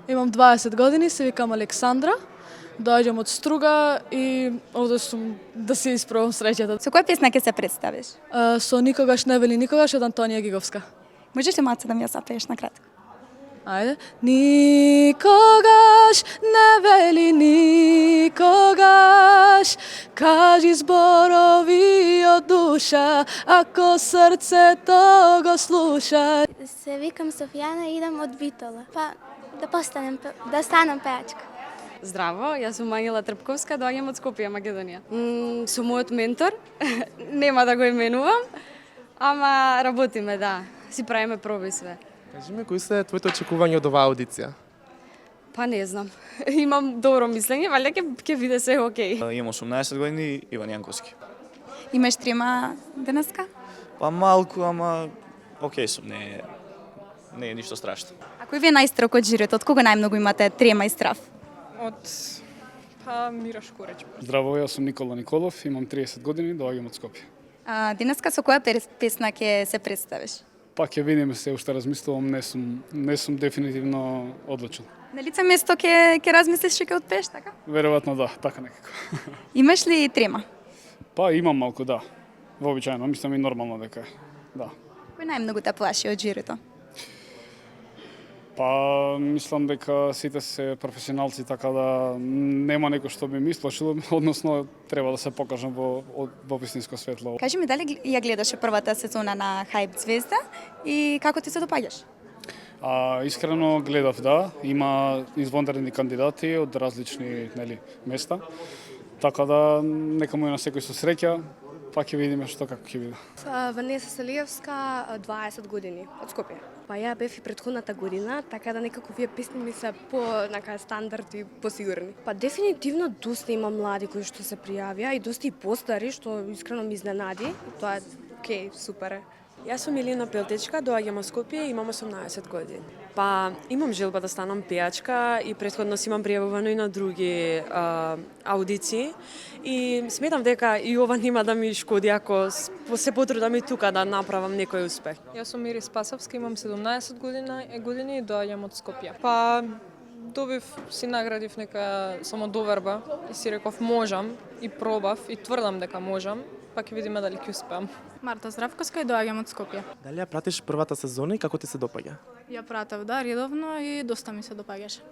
Имам 20 години, се викам Александра. Доаѓам од Струга и овде сум да се испробам среќата. Со која песна ќе се представиш? Со Никогаш не вели никогаш од Антонија Гиговска. Можеш ли малку да ми ја запееш на кратко? Ајде. Никогаш не вели никогаш, кажи зборови од душа, ако срцето го слуша. Се викам Софијана и идам од Битола. Па да станам пеачка. Здраво, јас сум Мањела Трпковска, доаѓам од Скопје, Македонија. Со мојот ментор, нема да го именувам, ама работиме, да, си правиме проби све. Кажи ми, кои се твоите очекувања од оваа аудиција? Па не знам, имам добро мислење, валја ќе биде се окей. Имам 18 години, Иван Јанковски. Имаш трима денеска? Па малку, ама окей сум, не е ништо страшно. А кој ви е најстрог од жирито? Од кого најмногу имате трема и страв? Од Мираш Коречи. Здраво, јас сум Никола Николов, имам 30 години, доаѓам од Скопје. Денеска со која песна ќе се представиш? Па ќе видиме, се уште размислувам, не сум дефинитивно одлучен. На лице место ќе размислиш и ќе отпееш, така? Веројатно да, така некако. Имаш ли трема? Па имам малку, да. Вообичаено, мислам и нормално дека е. Да. Кој најмногу те плаши од жирито? Па мислам дека сите се професионалци, така да нема некој што би ми исплашило, односно треба да се покажам во вистинско светло. Кажи ми, дали ја гледаше првата сезона на Хајп Звезда и како ти се допаѓаш? Искрено гледав, да. Има извонредни кандидати од различни места. Така да нека му е на секој со среќа, па ќе видиме што како ќе биде. Ванеса Салиевска, 20 години, од Скопје. Па ја бев и претходната година, така да некако вие песни ми се по стандард и посигурни. Па дефинитивно доста има млади кои што се пријавија и доста и постари, што искрено ми изненади. Тоа е окей, супер е. Јас сум Елена Пелтечка, доаѓам од Скопје и имам 18 години. Па имам желба да станам пеачка и претходно си имам пријавувано и на други аудиции и сметам дека и ова нема да ми шкоди ако се потрудам и тука да направам некој успех. Јас сум Мири Спасовски, имам 17 години и доаѓам од Скопје. Па си наградив нека самодоверба и си реков можам и пробав и тврдам дека можам. Па ќе видиме дали ќе успеам. Марта Здравковска и доаѓам од Скопје. Дали ја пратиш првата сезона и како ти се допаѓа? Ја пратев, да, редовно и доста ми се допаѓаше.